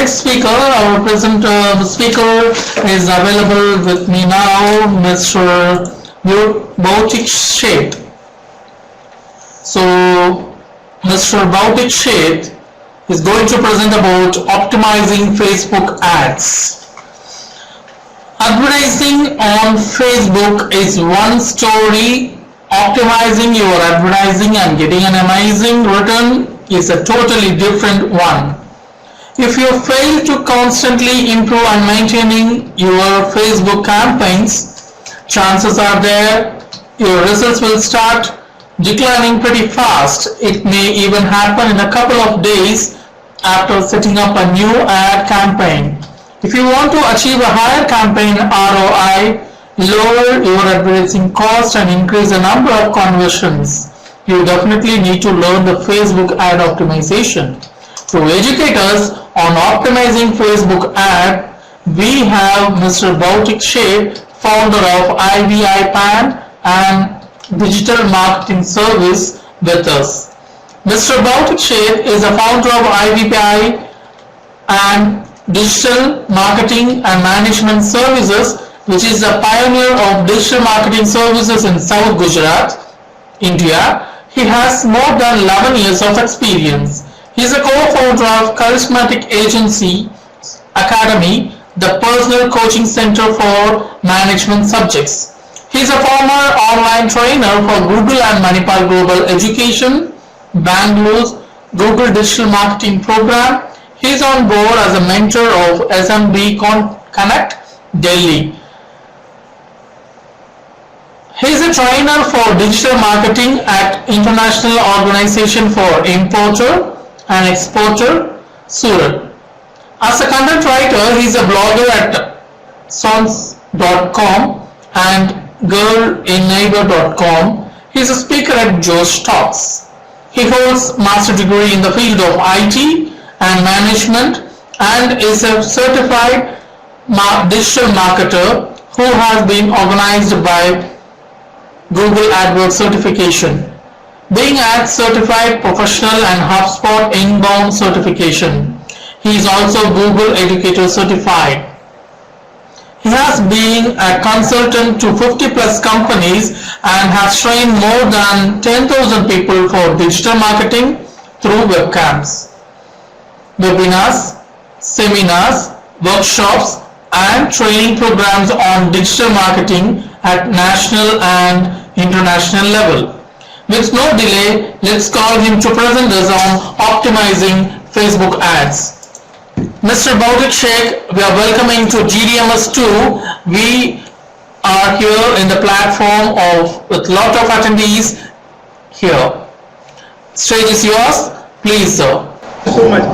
next speaker, our present speaker is available with me now, Mr. Bhautik Sheth. So, Mr. Bhautik Sheth is going to present about optimizing Facebook ads. Advertising on Facebook is one story. Optimizing your advertising and getting an amazing return is a totally different one. If you fail to constantly improve and maintaining your Facebook campaigns, chances are there your results will start declining pretty fast. It may even happen in a couple of days after setting up a new ad campaign. If you want to achieve a higher campaign ROI, lower your advertising cost and increase the number of conversions, you definitely need to learn the Facebook ad optimization. To educate us on optimizing Facebook ad, we have Mr. Bhautik Sheth, founder of IVI and Digital Marketing Service with us. Mr. Bhautik Sheth is a founder of IVI and Digital Marketing and Management Services, which is a pioneer of digital marketing services in South Gujarat, India. He has more than 11 years of experience. He is a co-founder of Charismatic Agency Academy, the personal coaching center for management subjects. He is a former online trainer for Google and Manipal Global Education, Bangalore's Google Digital Marketing Program. He is on board as a mentor of SMB Connect, Delhi. He is a trainer for digital marketing at International Organization for Importer and Exporter, Surat. As a content writer, he is a blogger at songs.com and girlinneighbor.com. He is a speaker at Josh Talks. He holds master degree in the field of IT and management and is a certified digital marketer who has been organized by Google AdWords certification, being Ad Certified Professional and HubSpot Inbound certification. He is also Google Educator certified. He has been a consultant to 50 plus companies and has trained more than 10,000 people for digital marketing through webcams, webinars, seminars, workshops, and training programs on digital marketing at national and international level. With no delay, let's call him to present us on optimizing Facebook ads. Mr. Bhautik Sheth, we are welcoming to GDMS2. We are here in the platform with lot of attendees here. Stage is yours. Please, sir. Thank you so much.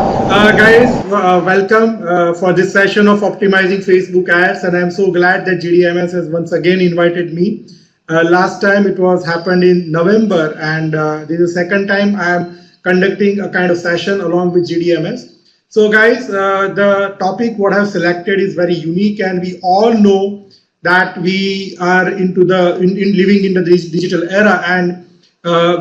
Guys, welcome for this session of optimizing Facebook ads, and I'm so glad that GDMS has once again invited me. Last time it was happened in November, and this is the second time I am conducting a kind of session along with GDMS. So guys, the topic what I have selected is very unique, and we all know that we are into living in the digital era, and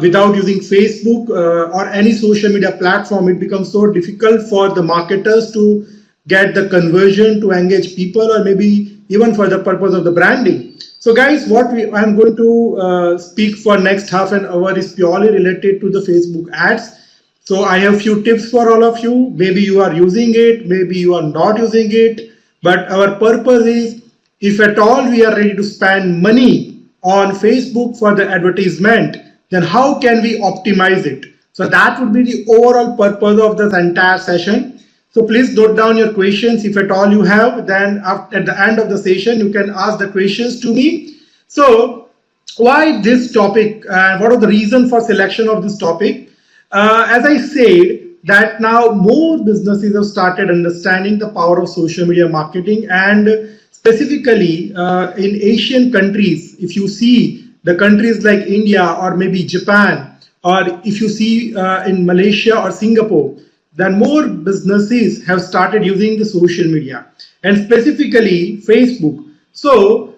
without using Facebook or any social media platform, it becomes so difficult for the marketers to get the conversion, to engage people, or maybe even for the purpose of the branding. So guys, I'm going to speak for next half an hour is purely related to the Facebook ads. So I have few tips for all of you. Maybe you are using it, maybe you are not using it, but our purpose is, if at all we are ready to spend money on Facebook for the advertisement, then how can we optimize it? So that would be the overall purpose of this entire session. So please note down your questions if at all you have. Then at the end of the session, you can ask the questions to me. So why this topic? What are the reason for selection of this topic? As I said, that now more businesses have started understanding the power of social media marketing, and specifically in Asian countries, if you see the countries like India or maybe Japan, or if you see in Malaysia or Singapore, then more businesses have started using the social media, and specifically Facebook. So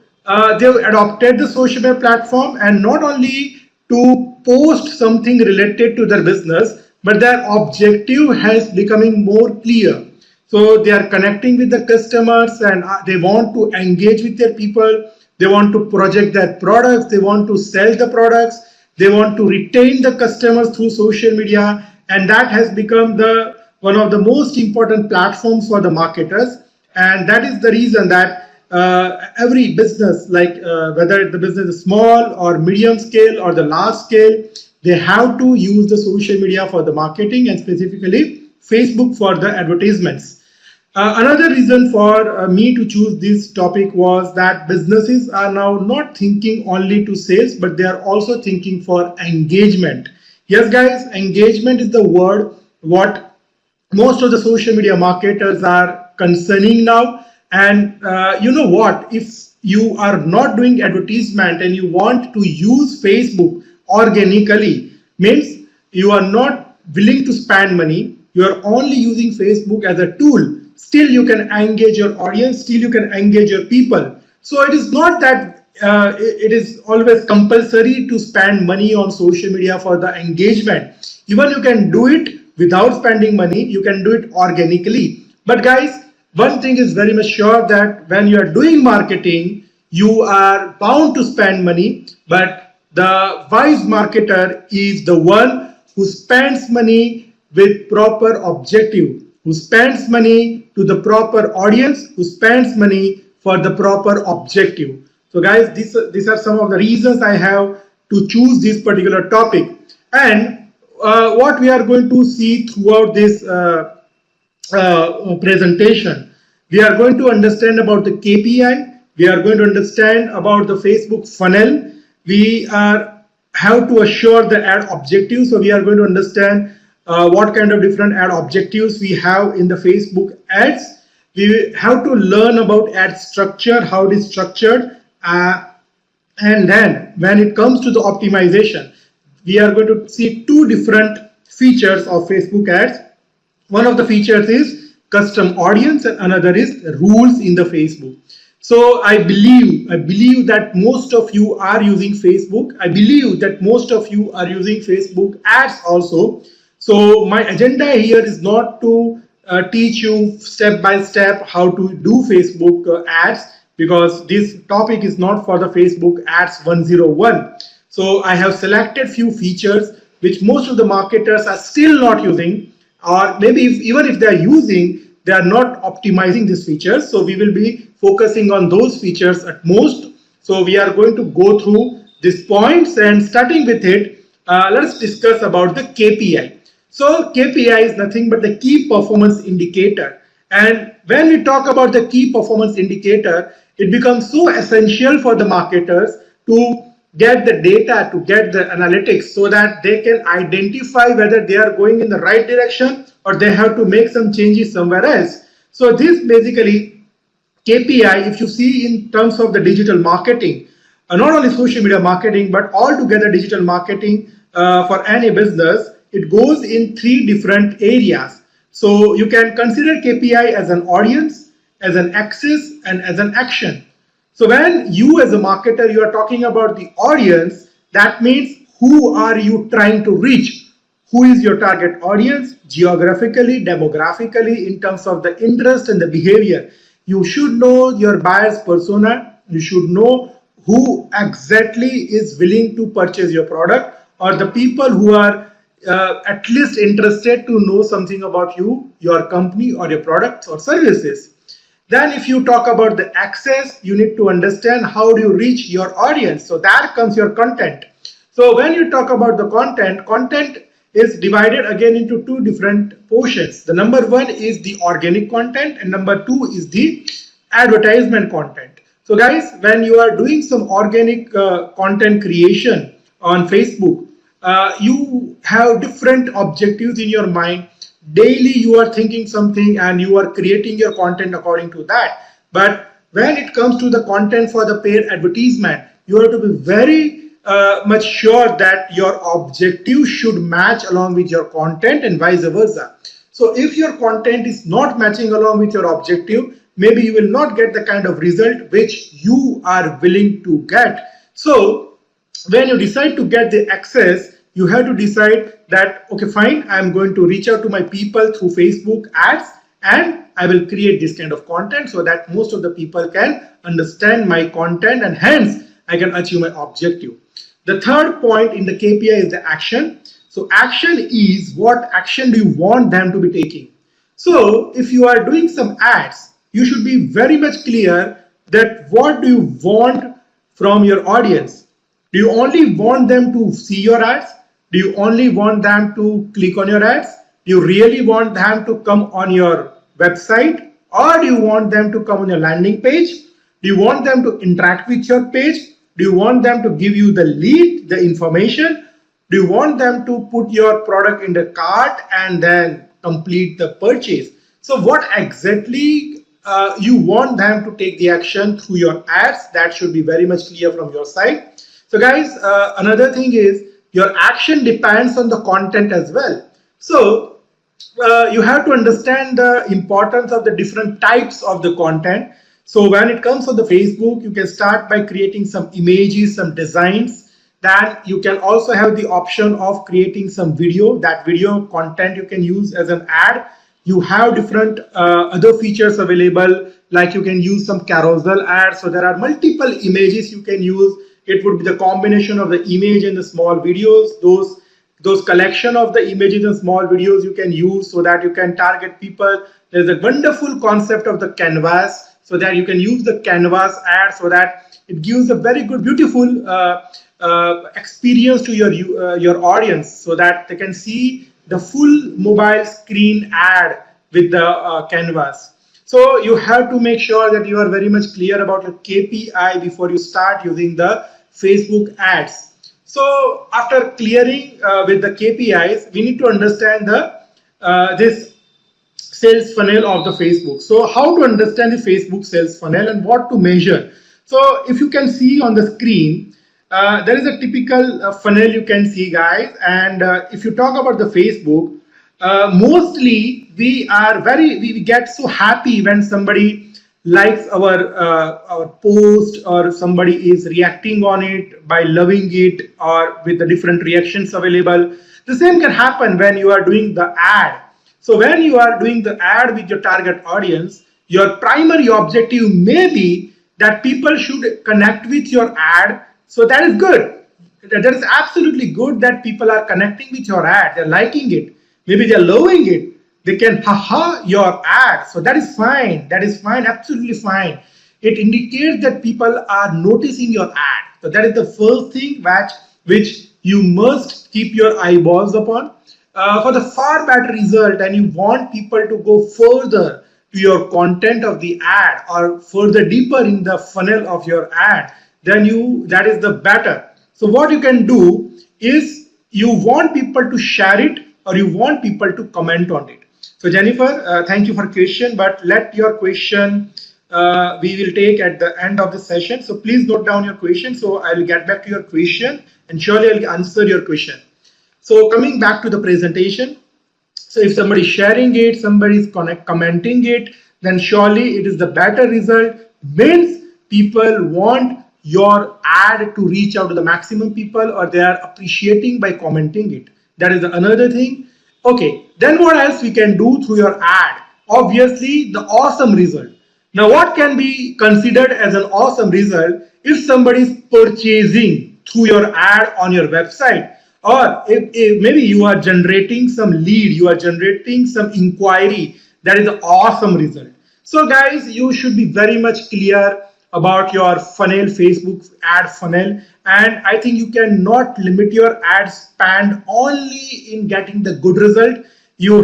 they've adopted the social media platform, and not only to post something related to their business, but their objective has becoming more clear. So they are connecting with the customers and they want to engage with their people. They want to project their products. They want to sell the products. They want to retain the customers through social media. And that has become the one of the most important platforms for the marketers. And that is the reason that every business, like whether the business is small or medium scale or the large scale, they have to use the social media for the marketing and specifically Facebook for the advertisements. Another reason for me to choose this topic was that businesses are now not thinking only to sales, but they are also thinking for engagement. Yes, guys, engagement is the word what most of the social media marketers are concerning now. And you know what? If you are not doing advertisement and you want to use Facebook organically, means you are not willing to spend money, you are only using Facebook as a tool. Still you can engage your audience, still you can engage your people. So it is not that it is always compulsory to spend money on social media for the engagement. Even you can do it without spending money, you can do it organically. But guys, one thing is very much sure, that when you are doing marketing, you are bound to spend money, but the wise marketer is the one who spends money with proper objective, who spends money to the proper audience, who spends money for the proper objective. So guys, these are some of the reasons I have to choose this particular topic. And what we are going to see throughout this presentation, we are going to understand about the KPI, we are going to understand about the Facebook funnel, we are have to assure the ad objectives. So we are going to understand what kind of different ad objectives we have in the Facebook ads. We have to learn about ad structure, how it is structured, and then when it comes to the optimization, we are going to see two different features of Facebook ads. One of the features is custom audience and another is rules in the Facebook. So I believe that most of you are using Facebook. I believe that most of you are using Facebook ads also. So my agenda here is not to teach you step by step how to do Facebook ads, because this topic is not for the Facebook ads 101. So I have selected few features which most of the marketers are still not using, or maybe even if they are using, they are not optimizing these features. So we will be focusing on those features at most. So we are going to go through these points, and starting with it, let's discuss about the KPI. So KPI is nothing but the key performance indicator. And when we talk about the key performance indicator, it becomes so essential for the marketers to get the data, to get the analytics, so that they can identify whether they are going in the right direction or they have to make some changes somewhere else. So this basically KPI, if you see in terms of the digital marketing, not only social media marketing, but altogether digital marketing for any business, it goes in three different areas. So you can consider KPI as an audience, as an axis, and as an action. So when you as a marketer, you are talking about the audience, that means who are you trying to reach? Who is your target audience geographically, demographically, in terms of the interest and the behavior? You should know your buyer's persona. You should know who exactly is willing to purchase your product, or the people who are at least interested to know something about you, your company, or your products or services. Then if you talk about the access, you need to understand how do you reach your audience. So that comes your content. So when you talk about the content is divided again into two different portions. The number one is the organic content, and number two is the advertisement content. So guys, when you are doing some organic content creation on Facebook, you have different objectives in your mind. Daily you are thinking something and you are creating your content according to that. But when it comes to the content for the paid advertisement, you have to be very much sure that your objective should match along with your content and vice versa. So if your content is not matching along with your objective, maybe you will not get the kind of result which you are willing to get. So when you decide to get the access, you have to decide that, okay, fine, I'm going to reach out to my people through Facebook ads, and I will create this kind of content so that most of the people can understand my content, and hence I can achieve my objective. The third point in the KPI is the action. So action is what action do you want them to be taking. So if you are doing some ads, you should be very much clear that what do you want from your audience. Do you only want them to see your ads? Do you only want them to click on your ads? Do you really want them to come on your website? Or do you want them to come on your landing page? Do you want them to interact with your page? Do you want them to give you the lead, the information? Do you want them to put your product in the cart and then complete the purchase? So what exactly you want them to take the action through your ads, that should be very much clear from your side. So guys, another thing is your action depends on the content as well. So you have to understand the importance of the different types of the content. So when it comes to the Facebook, you can start by creating some images, some designs. Then you can also have the option of creating some video. That video content you can use as an ad. You have different other features available, like you can use some carousel ads. So there are multiple images you can use. It would be the combination of the image and the small videos. Those collection of the images and small videos you can use so that you can target people. There's a wonderful concept of the canvas, so that you can use the canvas ad so that it gives a very good, beautiful experience to your audience, so that they can see the full mobile screen ad with the canvas. So you have to make sure that you are very much clear about your KPI before you start using the Facebook ads. So after clearing with the KPIs, we need to understand the this sales funnel of the Facebook. So how to understand the Facebook sales funnel and what to measure. So if you can see on the screen, there is a typical funnel you can see, guys. And if you talk about the Facebook, mostly we get so happy when somebody likes our post, or somebody is reacting on it by loving it, or with the different reactions available. The same can happen when you are doing the ad. So when you are doing the ad with your target audience, your primary objective may be that people should connect with your ad. So that is good. That is absolutely good that people are connecting with your ad. They're liking it. Maybe they're loving it. They can haha your ad. So that is fine. That is fine. Absolutely fine. It indicates that people are noticing your ad. So that is the first thing which you must keep your eyeballs upon. For the far better result, and you want people to go further to your content of the ad, or further deeper in the funnel of your ad, then that is the better. So what you can do is, you want people to share it, or you want people to comment on it. So Jennifer, thank you for question, but let your question we will take at the end of the session. So please note down your question. So I will get back to your question, and surely I will answer your question. So coming back to the presentation, so if somebody is sharing it, somebody is commenting it, then surely it is the better result. Means people want your ad to reach out to the maximum people, or they are appreciating by commenting it. That is another thing. Okay, then what else we can do through your ad? Obviously, the awesome result. Now, what can be considered as an awesome result if somebody is purchasing through your ad on your website? Or if maybe you are generating some lead, you are generating some inquiry, that is an awesome result. So guys, you should be very much clear about your funnel, Facebook ad funnel. And I think you cannot limit your ad spend only in getting the good result. You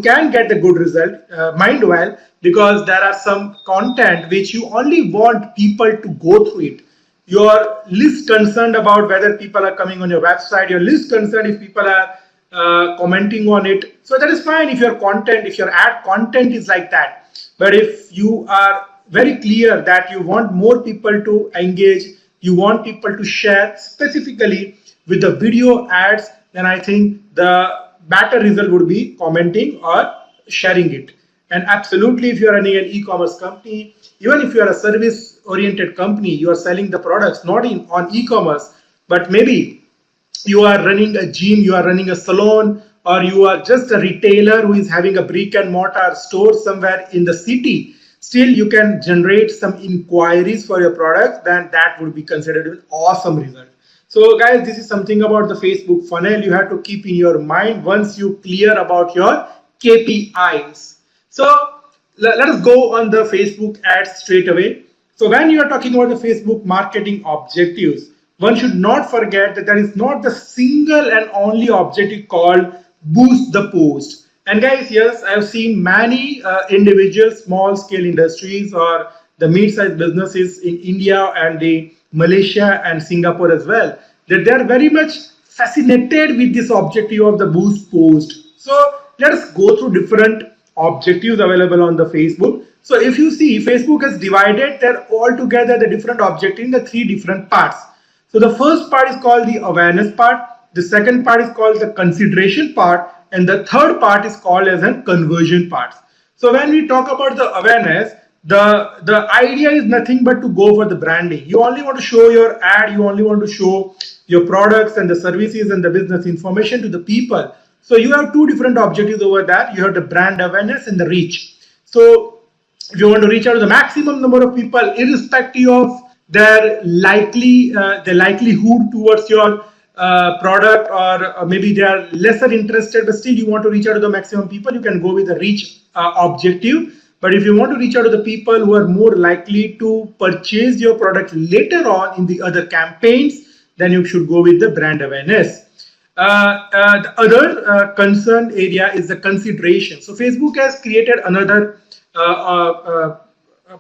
can get the good result, mind well, because there are some content which you only want people to go through it. You're least concerned about whether people are coming on your website. You're least concerned if people are commenting on it. So that is fine if your ad content is like that. But if you are very clear that you want more people to engage, you want people to share specifically with the video ads, then I think the better result would be commenting or sharing it. And absolutely, if you are running an e-commerce company, even if you are a service oriented company, you are selling the products not on e-commerce, but maybe you are running a gym, you are running a salon, or you are just a retailer who is having a brick and mortar store somewhere in the city, still you can generate some inquiries for your products, then that would be considered an awesome result. So guys, this is something about the Facebook funnel you have to keep in your mind once you clear about your KPIs. So let us go on the Facebook ads straight away. So when you are talking about the Facebook marketing objectives, one should not forget that there is not the single and only objective called boost the post. And guys, yes, I've seen many individual small scale industries or the mid-sized businesses in India and the Malaysia and Singapore as well, that they are very much fascinated with this objective of the boost post. So let us go through different objectives available on the Facebook. So if you see, Facebook has divided their altogether the different objectives in the three different parts. So the first part is called the awareness part, the second part is called the consideration part, and the third part is called as a conversion part. So when we talk about the awareness, the idea is nothing but to go for the branding. You only want to show your ad, you only want to show your products and the services and the business information to the people. So you have two different objectives over that. You have the brand awareness and the reach. So if you want to reach out to the maximum number of people, irrespective of their likelihood towards your product, or maybe they are lesser interested, but still you want to reach out to the maximum people, you can go with the reach objective. But if you want to reach out to the people who are more likely to purchase your product later on in the other campaigns, then you should go with the brand awareness. The other concerned area is the consideration. So Facebook has created another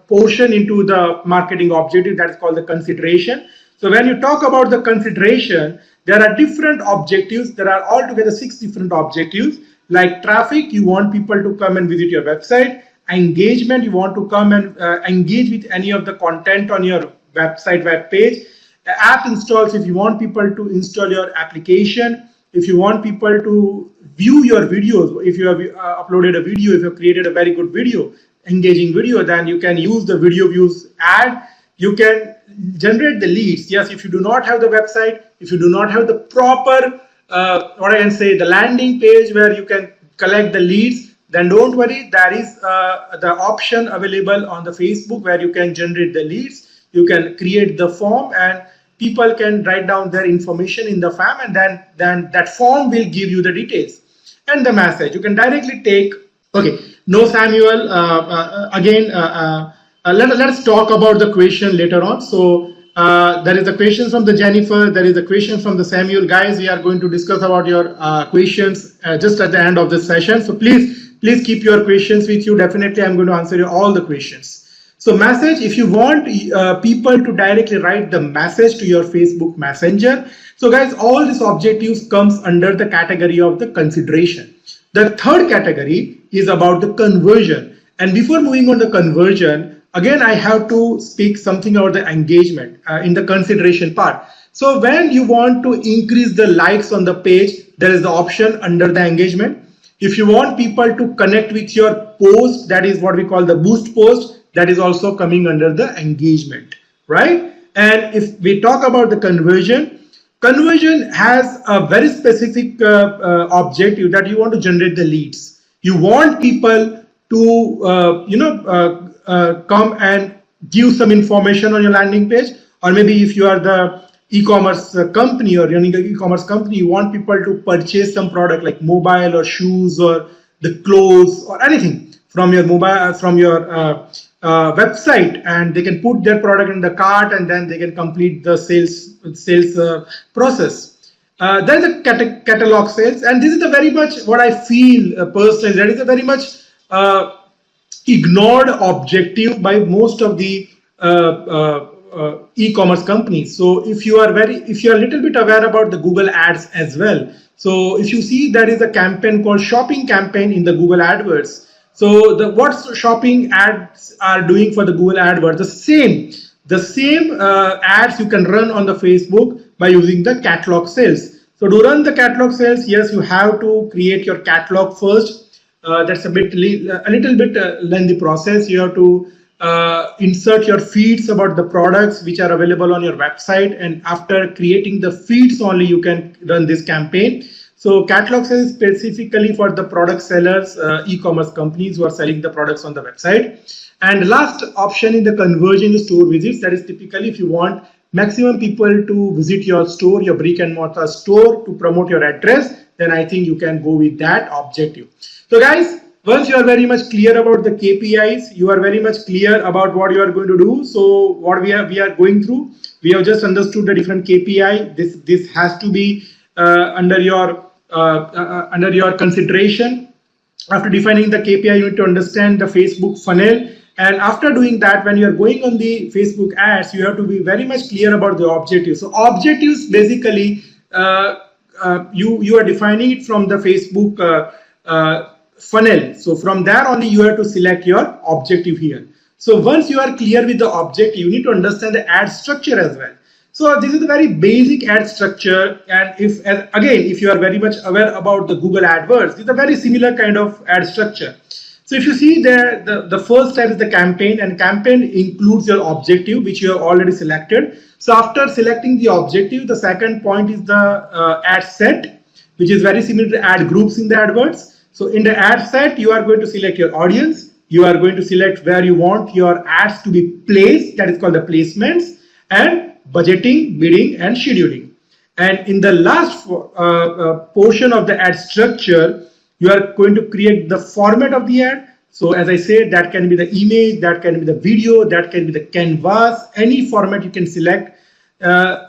portion into the marketing objective that is called the consideration. So when you talk about the consideration, there are different objectives. There are altogether 6 different objectives. Like traffic, you want people to come and visit your website. Engagement, you want to come and engage with any of the content on your website, web page. App installs, if you want people to install your application. If you want people to view your videos, if you have uploaded a video, if you have created a very good video, engaging video, then you can use the video views ad. You can generate the leads. Yes, if you do not have the website, if you do not have the proper, the landing page where you can collect the leads, then don't worry, there is the option available on the Facebook where you can generate the leads. You can create the form and people can write down their information in the form, and then that form will give you the details and the message. You can directly take, okay, no Samuel, let us talk about the question later on. So there is a question from the Jennifer, there is a question from the Samuel. Guys, we are going to discuss about your questions just at the end of this session. So please keep your questions with you. Definitely I'm going to answer you all the questions. So message, if you want people to directly write the message to your Facebook Messenger. So guys, all these objectives comes under the category of the consideration. The third category is about the conversion. And before moving on the conversion, again, I have to speak something about the engagement in the consideration part. So when you want to increase the likes on the page, there is the option under the engagement. If you want people to connect with your post, that is what we call the boost post, that is also coming under the engagement, right? And if we talk about the conversion has a very specific objective that you want to generate the leads. You want people to come and give some information on your landing page, or maybe if you are the e-commerce company or running an e-commerce company, you want people to purchase some product like mobile or shoes or the clothes or anything from your mobile, from your website, and they can put their product in the cart and then they can complete the sales process. There is a catalog sales, and this is the very much what I feel personally, that is a very much ignored objective by most of the e-commerce companies. So if you are a little bit aware about the Google ads as well, so if you see there is a campaign called shopping campaign in the Google AdWords. So what shopping ads are doing for the Google AdWords, the same ads you can run on the Facebook by using the catalog sales. So to run the catalog sales, yes, you have to create your catalog first. That's a little bit lengthy process. You have to insert your feeds about the products which are available on your website, and after creating the feeds only you can run this campaign. So catalog sales is specifically for the product sellers, e-commerce companies who are selling the products on the website. And last option in the conversion store visits, that is typically if you want maximum people to visit your store, your brick and mortar store, to promote your address, then I think you can go with that objective. So guys, once you are very much clear about the KPIs, you are very much clear about what you are going to do. So what we are going through, we have just understood the different KPI. This has to be under your consideration. After defining the KPI, you need to understand the Facebook funnel. And after doing that, when you are going on the Facebook ads, you have to be very much clear about the objectives. So objectives basically, you are defining it from the Facebook funnel. So from there only you have to select your objective here. So once you are clear with the objective, you need to understand the ad structure as well. So this is a very basic ad structure, and if you are very much aware about the Google AdWords, it's a very similar kind of ad structure. So if you see there, the first step is the campaign, and campaign includes your objective, which you have already selected. So after selecting the objective, the second point is the ad set, which is very similar to ad groups in the AdWords. So in the ad set, you are going to select your audience. You are going to select where you want your ads to be placed, that is called the placements, and budgeting, bidding, and scheduling. And in the last portion of the ad structure, you are going to create the format of the ad. So as I said, that can be the image, that can be the video, that can be the canvas, any format you can select.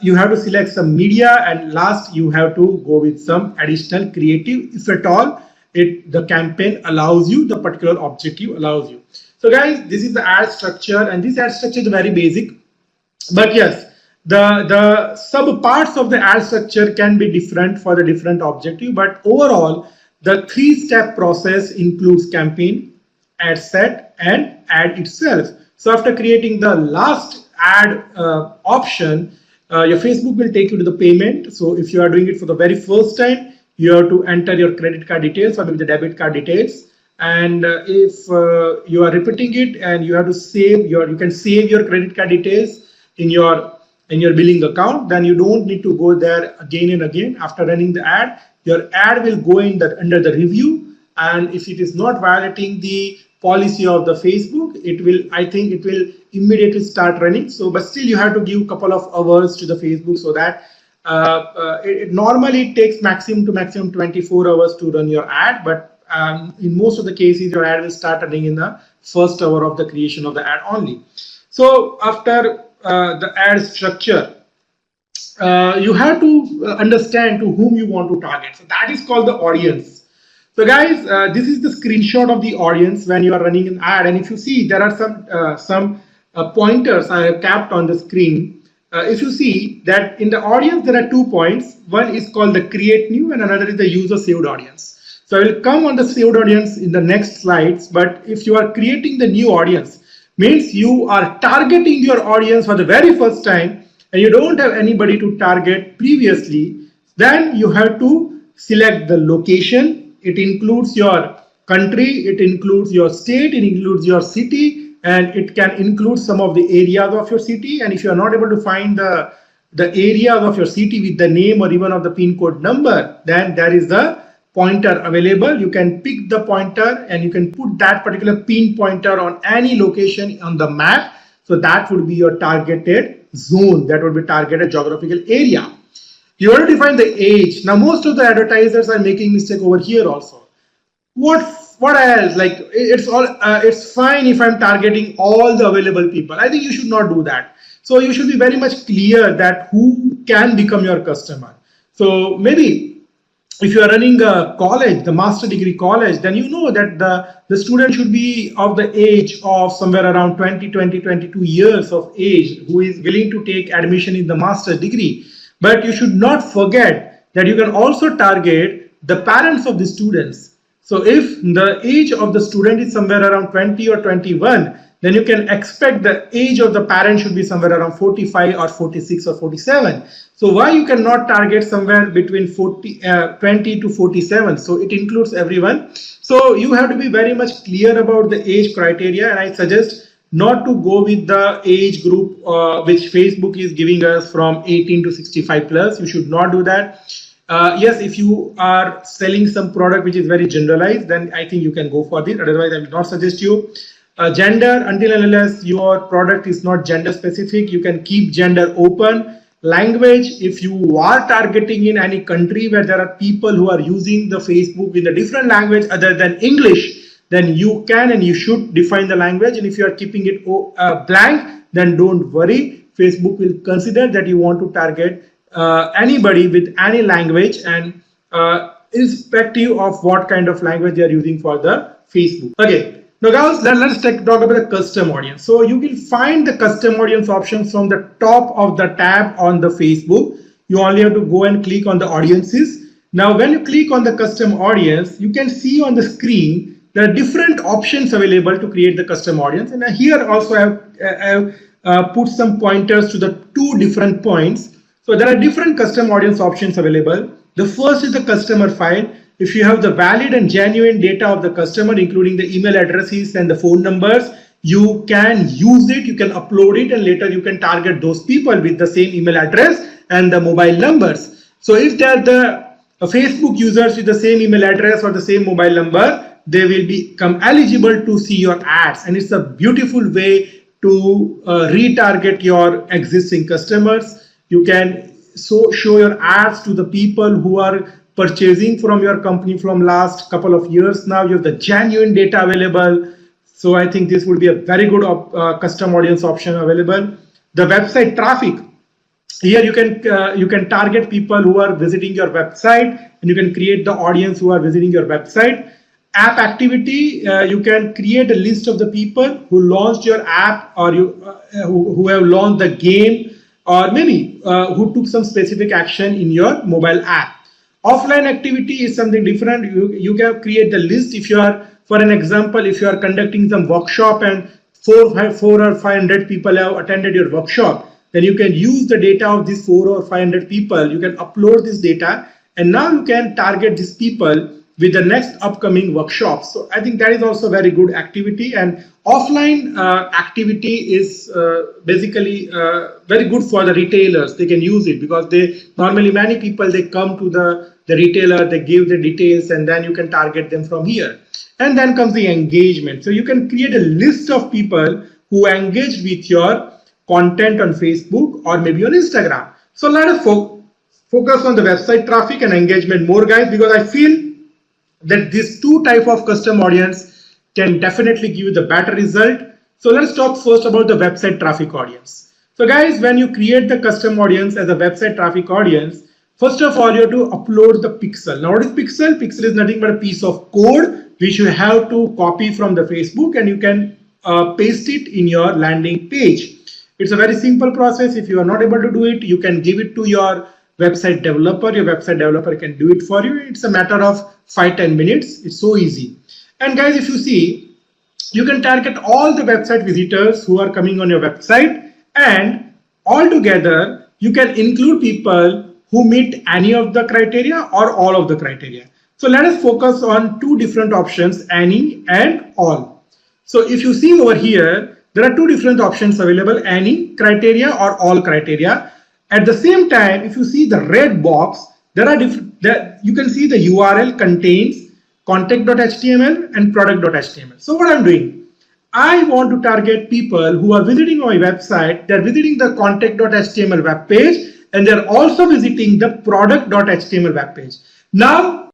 You have to select some media, and last you have to go with some additional creative, if at all the campaign allows you, the particular objective allows you. So guys, this is the ad structure, and this ad structure is very basic. But yes, the sub parts of the ad structure can be different for the different objective, but overall the 3-step process includes campaign, ad set, and ad itself. So after creating the last ad option, your Facebook will take you to the payment. So if you are doing it for the very first time, you have to enter your credit card details or maybe the debit card details. And if you are repeating it, and you have to save you can save your credit card details in your billing account, then you don't need to go there again and again. After running the ad, your ad will go in under the review, and if it is not violating the policy of the Facebook, I think it will immediately start running. So but still you have to give a couple of hours to the Facebook, so that it normally takes maximum 24 hours to run your ad, but in most of the cases your ad will start running in the first hour of the creation of the ad only. So after the ad structure, you have to understand to whom you want to target. So that is called the audience. So guys, this is the screenshot of the audience when you are running an ad, and if you see, there are some pointers I have tapped on the screen. If you see that in the audience there are 2 points. One is called the create new, and another is the user saved audience. So I will come on the saved audience in the next slides, but if you are creating the new audience, means you are targeting your audience for the very first time, and you don't have anybody to target previously, then you have to select the location. It includes your country, it includes your state, it includes your city, and it can include some of the areas of your city. And if you are not able to find the areas of your city with the name or even of the pin code number, then there is the pointer available. You can pick the pointer and you can put that particular pin pointer on any location on the map. So that would be your targeted zone, that would be targeted geographical area. You want to define the age. Now most of the advertisers are making mistake over here also. What else? Like it's fine if I'm targeting all the available people. I think you should not do that. So you should be very much clear that who can become your customer. So maybe if you are running a college, the master degree college, then you know that the student should be of the age of somewhere around 22 years of age, who is willing to take admission in the master's degree. But you should not forget that you can also target the parents of the students. So if the age of the student is somewhere around 20 or 21, then you can expect the age of the parent should be somewhere around 45 or 46 or 47. So why you cannot target somewhere between 20 to 47? So it includes everyone. So you have to be very much clear about the age criteria, and I suggest not to go with the age group which Facebook is giving us from 18 to 65 plus. You should not do that. Yes, if you are selling some product which is very generalized, then I think you can go for this. Otherwise, I will not suggest you. Gender, until and unless your product is not gender specific, you can keep gender open. Language, if you are targeting in any country where there are people who are using the Facebook in a different language other than English, then you can and you should define the language. And if you are keeping it blank, then don't worry. Facebook will consider that you want to target anybody with any language, and irrespective of what kind of language they are using for the Facebook. Okay. Now guys, let's talk about the custom audience. So you will find the custom audience options from the top of the tab on the Facebook. You only have to go and click on the audiences. Now when you click on the custom audience, you can see on the screen there are different options available to create the custom audience. And here also I have put some pointers to the two different points. So there are different custom audience options available. The first is the customer file. If you have the valid and genuine data of the customer, including the email addresses and the phone numbers, you can use it, you can upload it, and later you can target those people with the same email address and the mobile numbers. So if they are the Facebook users with the same email address or the same mobile number, they will become eligible to see your ads. And it's a beautiful way to retarget your existing customers. You can show your ads to the people who are purchasing from your company from last couple of years. Now you have the genuine data available. So I think this would be a very good custom audience option available. The website traffic. Here you can target people who are visiting your website, and you can create the audience who are visiting your website. App activity, you can create a list of the people who launched your app, or who have launched the game, or maybe who took some specific action in your mobile app. Offline activity is something different. You can create the list. If you are, for an example, if you are conducting some workshop and 400 or 500 people have attended your workshop, then you can use the data of these 400 or 500 people. You can upload this data, and now you can target these people with the next upcoming workshops. So I think that is also very good activity. And offline activity is basically very good for the retailers. They can use it because many people, they come to the retailer, they give the details, and then you can target them from here. And then comes the engagement. So you can create a list of people who engage with your content on Facebook or maybe on Instagram. So let us focus on the website traffic and engagement more, guys, because I feel that these two type of custom audience can definitely give you the better result. So let's talk first about the website traffic audience. So guys, when you create the custom audience as a website traffic audience, first of all, you have to upload the pixel. Now what is pixel? Pixel is nothing but a piece of code which you have to copy from the Facebook, and you can paste it in your landing page. It's a very simple process. If you are not able to do it, you can give it to your website developer. Your website developer can do it for you. It's a matter of 5-10 minutes. It's so easy. And guys, if you see, you can target all the website visitors who are coming on your website, and altogether you can include people who meet any of the criteria or all of the criteria. So let us focus on two different options, any and all. So if you see over here, there are two different options available, any criteria or all criteria. At the same time, if you see the red box, there are you can see the URL contains contact.html and product.html. So what I'm doing, I want to target people who are visiting my website. They're visiting the contact.html web page, and they're also visiting the product.html web page. Now,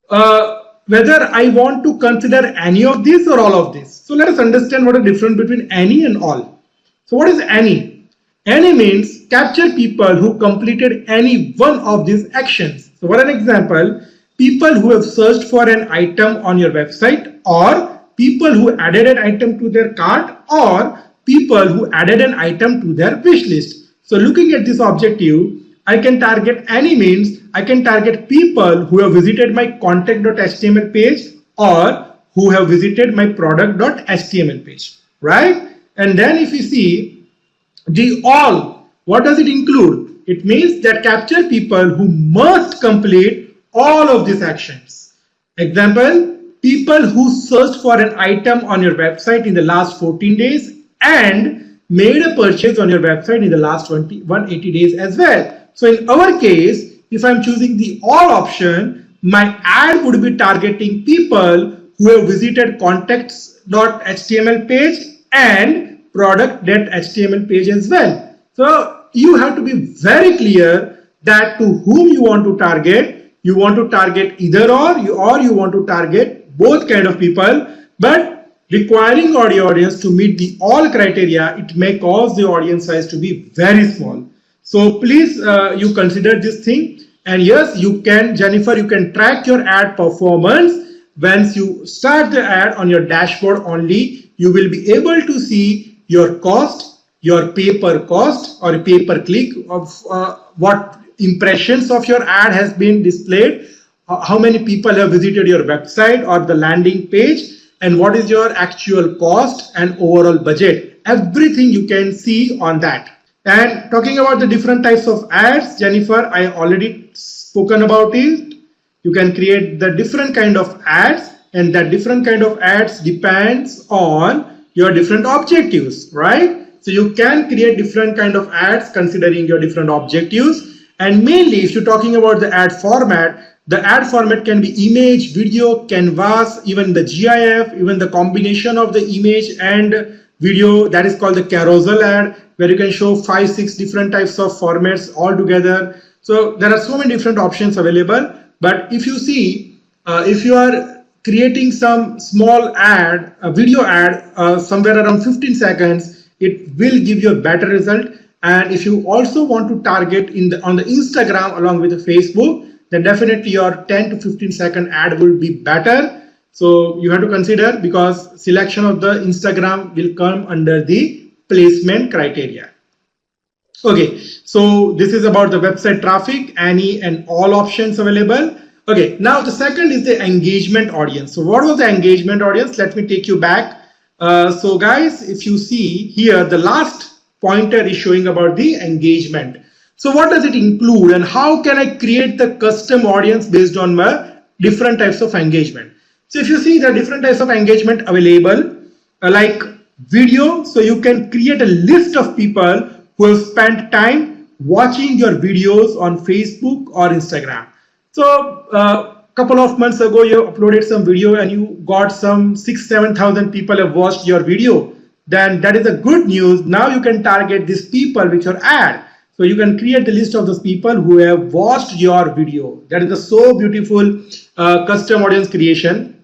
whether I want to consider any of these or all of these. So let us understand what is the difference between any and all. So what is any? Any means capture people who completed any one of these actions. So for an example, people who have searched for an item on your website, or people who added an item to their cart, or people who added an item to their wish list. So looking at this objective, I can target any means I can target people who have visited my contact.html page or who have visited my product.html page, right? And then if you see the all, what does it include? It means that capture people who must complete all of these actions. Example, people who searched for an item on your website in the last 14 days and made a purchase on your website in the last 180 days as well. So in our case, if I'm choosing the all option, my ad would be targeting people who have visited contacts.html page and product.html page as well. So you have to be very clear that to whom you want to target. You want to target either or you want to target both kind of people, but requiring your audience to meet the all criteria, it may cause the audience size to be very small. So please you consider this thing. And yes, you can, Jennifer, you can track your ad performance. Once you start the ad on your dashboard only, you will be able to see your cost, your pay per cost or pay per click of what impressions of your ad has been displayed, how many people have visited your website or the landing page, and what is your actual cost and overall budget. Everything you can see on that. And talking about the different types of ads, Jennifer, I already spoken about it. You can create the different kind of ads, and that different kind of ads depends on your different objectives, right? So you can create different kind of ads considering your different objectives. And mainly if you're talking about the ad format can be image, video, canvas, even the GIF, even the combination of the image and video, that is called the carousel ad, where you can show 5-6 different types of formats all together. So there are so many different options available. But if you see, if you are creating some small ad, a video ad, somewhere around 15 seconds, it will give you a better result. And if you also want to target on the Instagram along with the Facebook, then definitely your 10 to 15 second ad will be better. So you have to consider, because selection of the Instagram will come under the placement criteria. Okay, so this is about the website traffic, any and all options available. Okay, now the second is the engagement audience. So what was the engagement audience? Let me take you back. So guys, if you see here, the last pointer is showing about the engagement. So what does it include, and how can I create the custom audience based on my different types of engagement? So if you see the different types of engagement available, like video, so you can create a list of people who have spent time watching your videos on Facebook or Instagram. So a couple of months ago, you uploaded some video and you got some 6,000-7,000 people have watched your video. Then that is a good news. Now you can target these people with your ad. So you can create the list of those people who have watched your video. That is a so beautiful custom audience creation.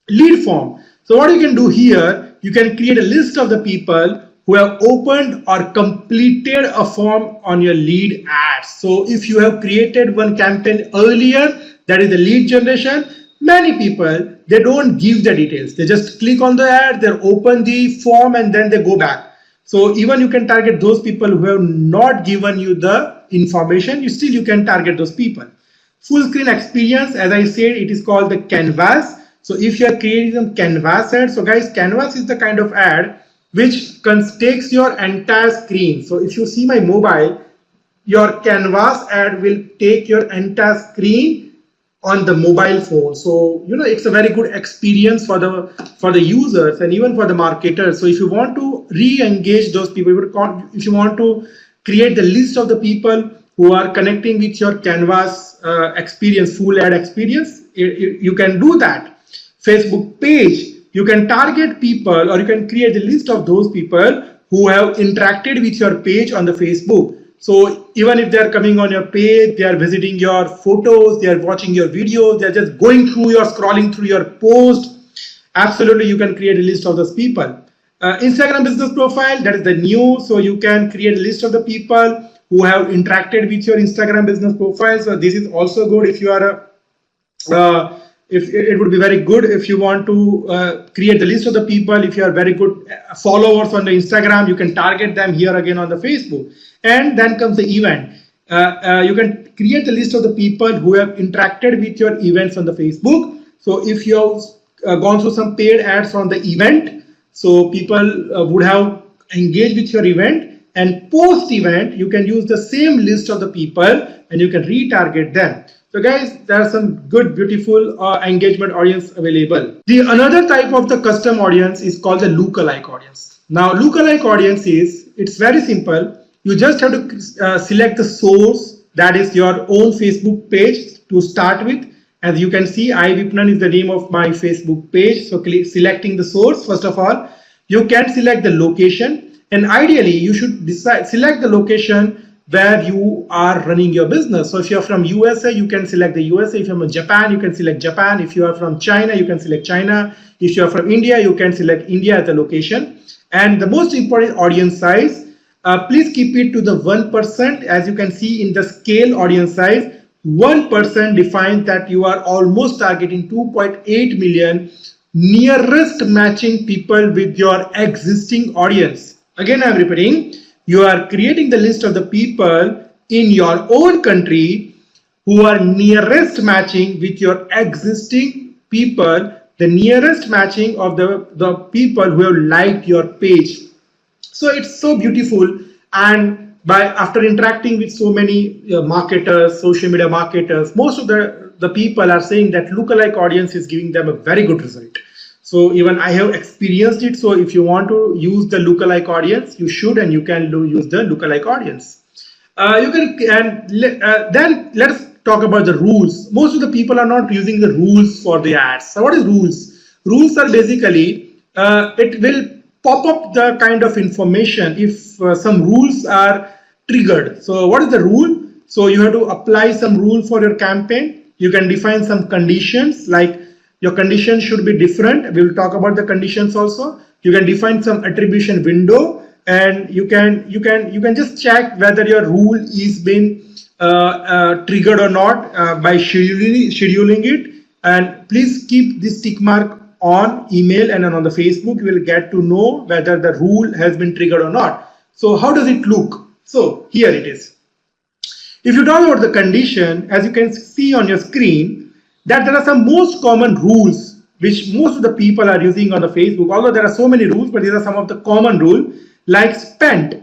Lead form. So what you can do here, you can create a list of the people who have opened or completed a form on your lead ads. So if you have created one campaign earlier, that is the lead generation, many people, they don't give the details. They just click on the ad, they open the form and then they go back. So even you can target those people who have not given you the information, you can target those people. Full screen experience, as I said, it is called the canvas. So if you are creating some canvas ad, so guys, canvas is the kind of ad which takes your entire screen. So if you see my mobile, your canvas ad will take your entire screen on the mobile phone. So it's a very good experience for the users and even for the marketers. So if you want to re-engage those people, if you want to create the list of the people who are connecting with your canvas experience, full ad experience, you can do that. Facebook page, you can target people, or you can create a list of those people who have interacted with your page on the Facebook. So even if they are coming on your page, they are visiting your photos, they are watching your videos, they are just scrolling through your post, absolutely you can create a list of those people. Instagram business profile, that is the new, so you can create a list of the people who have interacted with your Instagram business profile. So this is also good if you are if it would be very good if you want to create the list of the people. If you are very good followers on the Instagram, you can target them here again on the Facebook. And then comes the event. You can create a list of the people who have interacted with your events on the Facebook. So if you have gone through some paid ads on the event, so people would have engaged with your event, and post event, you can use the same list of the people and you can retarget them. So guys, there are some good, beautiful engagement audience available. The another type of the custom audience is called the lookalike audience. Now, lookalike audience it's very simple. You just have to select the source, that is your own Facebook page to start with. As you can see, iVipnan is the name of my Facebook page. So selecting the source, first of all, you can select the location, and ideally you should select the location where you are running your business. So if you're from USA, you can select the USA. If you're from Japan, you can select Japan. If you are from China, you can select China. If you're from India, you can select India as a location. And the most important audience size, please keep it to the 1%. As you can see in the scale audience size, 1% defines that you are almost targeting 2.8 million nearest matching people with your existing audience. Again, I'm repeating, you are creating the list of the people in your own country who are nearest matching with your existing people, the nearest matching of the people who have liked your page. So it's so beautiful, and after interacting with so many marketers, social media marketers, most of the people are saying that lookalike audience is giving them a very good result. So even I have experienced it. So if you want to use the lookalike audience, you should, and you can use the lookalike audience. Then let's talk about the rules. Most of the people are not using the rules for the ads. So what is rules? Rules are basically, it will pop up the kind of information if some rules are triggered. So what is the rule? So you have to apply some rule for your campaign. You can define some conditions, like your conditions should be different. We will talk about the conditions also. You can define some attribution window, and you can just check whether your rule is been triggered or not by scheduling it. And please keep this tick mark on email and on the Facebook. You will get to know whether the rule has been triggered or not. So how does it look? So here it is. If you talk about the condition, as you can see on your screen, that there are some most common rules which most of the people are using on the Facebook. Although there are so many rules, but these are some of the common rules, like spend.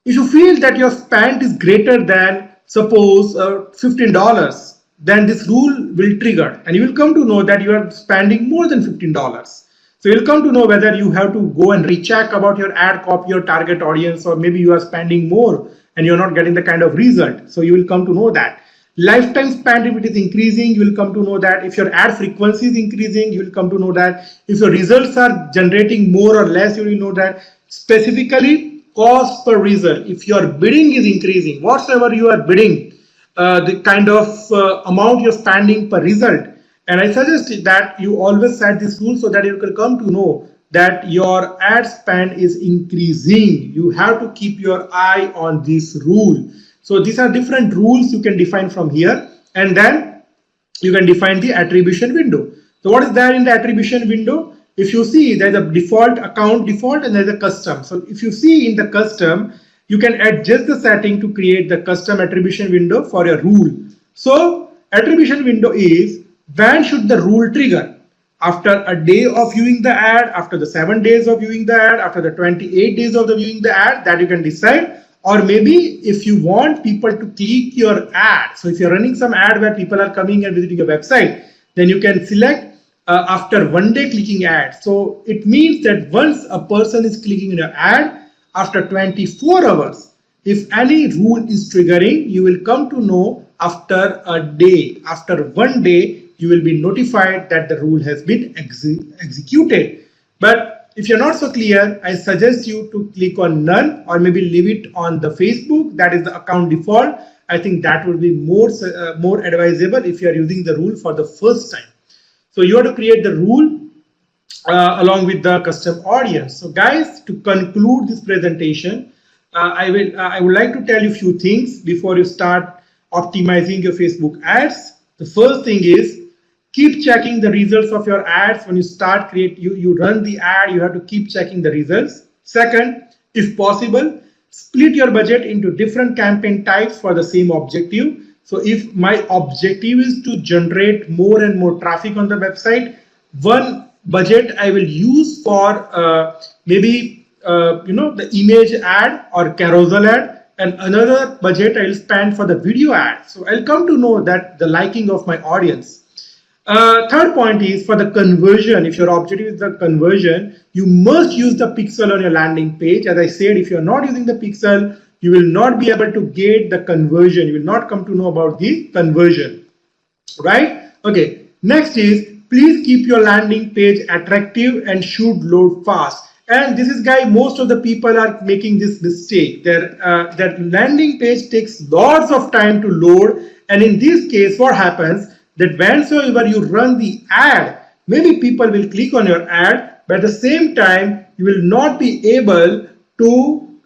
If you feel that your spend is greater than, suppose, $15, then this rule will trigger, and you will come to know that you are spending more than $15. So you'll come to know whether you have to go and recheck about your ad copy, your target audience, or maybe you are spending more and you're not getting the kind of result. So you will come to know that. Lifetime spend, if it is increasing, you will come to know that. If your ad frequency is increasing, you will come to know that. If your results are generating more or less, you will know that. Specifically, cost per result. If your bidding is increasing, whatever you are bidding, the kind of amount you're spending per result. And I suggest that you always set this rule so that you can come to know that your ad spend is increasing. You have to keep your eye on this rule. So these are different rules you can define from here, and then you can define the attribution window. So what is there in the attribution window? If you see, there's a default account default and there's a custom. So if you see in the custom, you can adjust the setting to create the custom attribution window for your rule. So attribution window is when should the rule trigger? After a day of viewing the ad, after the 7 days of viewing the ad, after the 28 days of the viewing the ad, that you can decide. Or maybe if you want people to click your ad, so if you're running some ad where people are coming and visiting your website, then you can select after 1 day clicking ad. So it means that once a person is clicking your ad, after 24 hours, if any rule is triggering, you will come to know after a day. After 1 day, you will be notified that the rule has been executed. But if you're not so clear, I suggest you to click on none, or maybe leave it on the Facebook. That is the account default. I think that would be more advisable if you are using the rule for the first time. So you have to create the rule along with the custom audience. So guys, to conclude this presentation, I would like to tell you a few things before you start optimizing your Facebook ads. The first thing is, keep checking the results of your ads. When you start you run the ad, you have to keep checking the results. Second, if possible, split your budget into different campaign types for the same objective. So if my objective is to generate more and more traffic on the website, one budget I will use for maybe the image ad or carousel ad, and another budget I will spend for the video ad. So I'll come to know that the liking of my audience. Third point is for the conversion. If your objective is the conversion, you must use the pixel on your landing page. As I said, if you're not using the pixel, you will not be able to get the conversion. You will not come to know about the conversion, right? Okay, next is please keep your landing page attractive and should load fast. And this is, guy, most of the people are making this mistake. That landing page takes lots of time to load, and in this case what happens, that whenever you run the ad, maybe people will click on your ad, but at the same time you will not be able to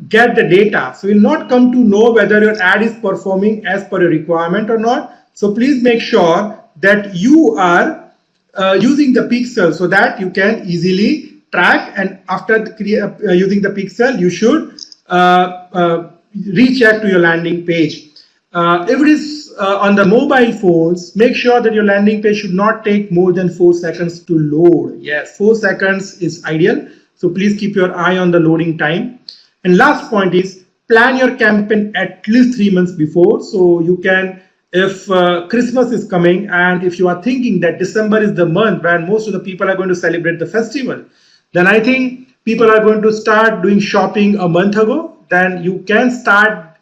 get the data. So you will not come to know whether your ad is performing as per your requirement or not. So please make sure that you are using the pixel so that you can easily track, and after using the pixel you should recheck to your landing page. If it is on the mobile phones, make sure that your landing page should not take more than 4 seconds to load. Yes, 4 seconds is ideal, so please keep your eye on the loading time. And last point is plan your campaign at least 3 months before, so you can, if Christmas is coming and if you are thinking that December is the month when most of the people are going to celebrate the festival, then I think people are going to start doing shopping a month ago. Then you can start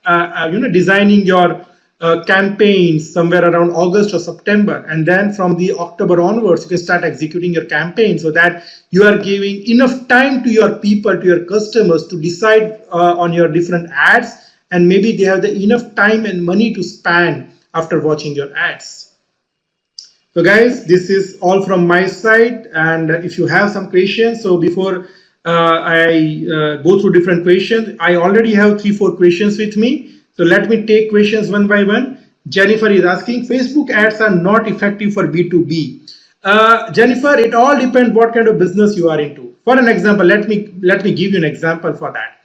designing your campaigns somewhere around August or September, and then from the October onwards you can start executing your campaign, so that you are giving enough time to your people, to your customers, to decide on your different ads, and maybe they have the enough time and money to spend after watching your ads. So guys, this is all from my side, and if you have some questions, so before I go through different questions, I already have 3-4 questions with me. So let me take questions one by one. Jennifer is asking, Facebook ads are not effective for B2B. Jennifer, it all depends what kind of business you are into. For an example, let me give you an example for that.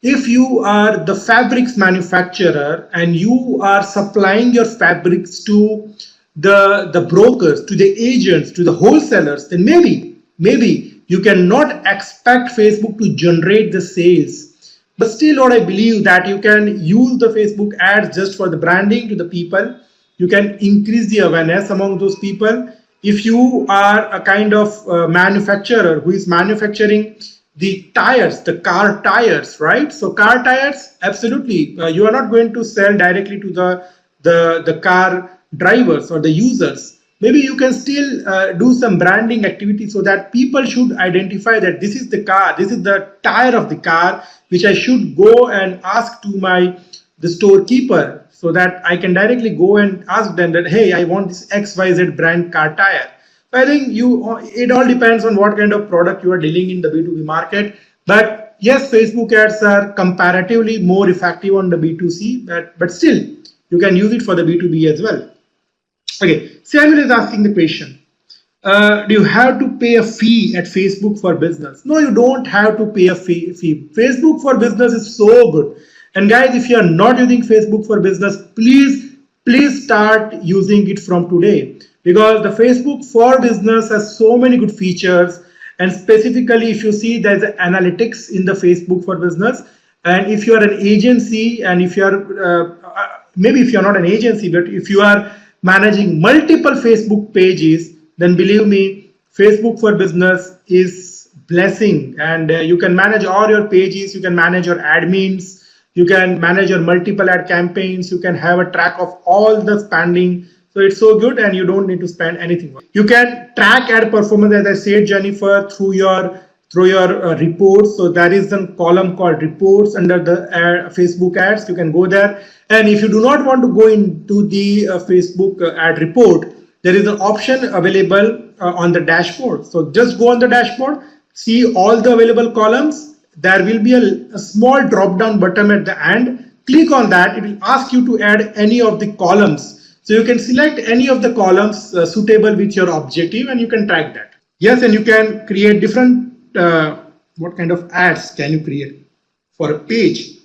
If you are the fabrics manufacturer and you are supplying your fabrics to the brokers, to the agents, to the wholesalers, then maybe you cannot expect Facebook to generate the sales. But still, what I believe that you can use the Facebook ads just for the branding to the people. You can increase the awareness among those people. If you are a kind of manufacturer who is manufacturing the tires, the car tires, right? So car tires, absolutely, you are not going to sell directly to the car drivers or the users. Maybe you can still do some branding activity so that people should identify that this is the car, this is the tire of the car, which I should go and ask to the storekeeper, so that I can directly go and ask them that, hey, I want this XYZ brand car tire. So I think it all depends on what kind of product you are dealing in the B2B market. But yes, Facebook ads are comparatively more effective on the B2C, but still you can use it for the B2B as well. Okay, Samuel is asking the question, do you have to pay a fee at Facebook for business? No, you don't have to pay a fee. Facebook for business is so good. And guys, if you are not using Facebook for business, please start using it from today, because the Facebook for business has so many good features. And specifically, if you see, there's analytics in the Facebook for business. And if you are an agency, and if you are maybe if you are not an agency, but if you are managing multiple Facebook pages, then believe me, Facebook for business is blessing, and you can manage all your pages, you can manage your admins, you can manage your multiple ad campaigns, you can have a track of all the spending. So it's so good, and you don't need to spend anything. You can track ad performance, as I said, Jennifer, through your reports. So there is a column called reports under the Facebook ads. You can go there, and if you do not want to go into the Facebook ad report, there is an option available on the dashboard. So just go on the dashboard, see all the available columns. There will be a small drop down button at the end. Click on that. It will ask you to add any of the columns. So you can select any of the columns suitable with your objective, and you can track that. Yes, and you can create different, what kind of ads can you create for a page?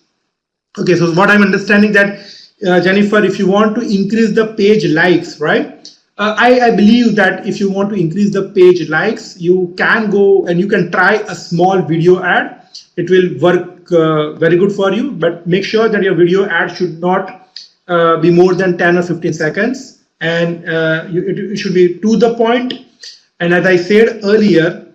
Okay, so what I'm understanding that, Jennifer, if you want to increase the page likes, right? I believe that if you want to increase the page likes, you can go and you can try a small video ad. It will work very good for you, but make sure that your video ad should not be more than 10 or 15 seconds, and it should be to the point. And as I said earlier,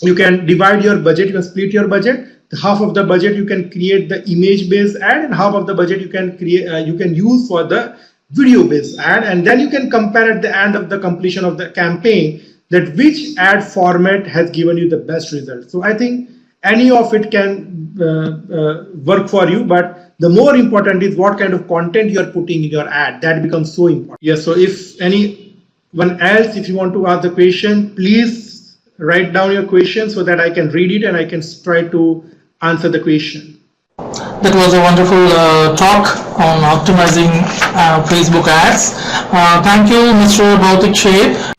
you can divide your budget, you can split your budget. half of the budget you can create the image based ad, and half of the budget you can create you can use for the video based ad, and then you can compare at the end of the completion of the campaign that which ad format has given you the best result. So I think any of it can work for you, but the more important is what kind of content you are putting in your ad. That becomes so important. Yes, so if anyone else, if you want to ask the question, please write down your question so that I can read it and I can try to answer the question. That was a wonderful talk on optimizing Facebook ads. Thank you, Mr. Bhautik Sheth.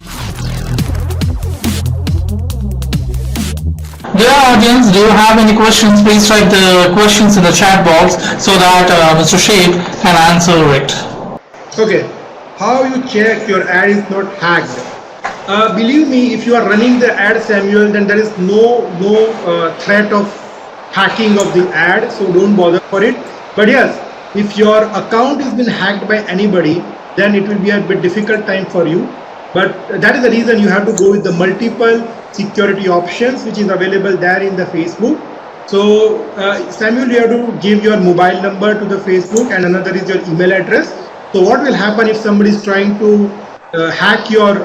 Dear audience, do you have any questions? Please type the questions in the chat box so that Mr. Sheth can answer it. Okay, how you check your ad is not hacked? Believe me, if you are running the ad, Samuel, then there is no threat of hacking of the ad, so don't bother for it. But yes, if your account has been hacked by anybody, then it will be a bit difficult time for you. But that is the reason you have to go with the multiple security options which is available there in the Facebook. So Samuel, you have to give your mobile number to the Facebook, and another is your email address. So what will happen if somebody is trying to hack your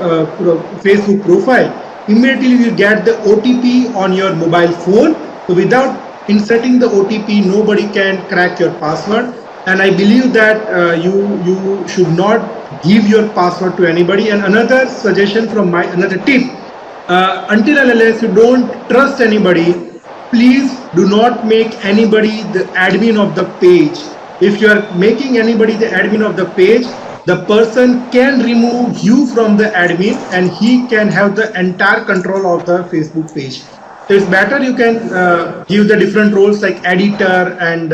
Facebook profile? Immediately you get the OTP on your mobile phone. So without inserting the OTP, nobody can crack your password. And I believe that you should not give your password to anybody. And another suggestion from another tip, until and unless you don't trust anybody, please do not make anybody the admin of the page. If you are making anybody the admin of the page, the person can remove you from the admin and he can have the entire control of the Facebook page. So it's better you can give the different roles like editor, and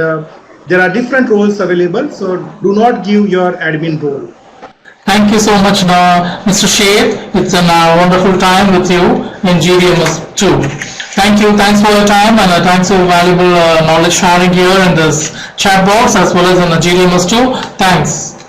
there are different roles available. So do not give your admin role. Thank you so much, Mr. Sheth. It's a wonderful time with you in GDMS 2. Thank you. Thanks for your time, and thanks for valuable knowledge sharing here in this chat box as well as in the GDMS 2. Thanks.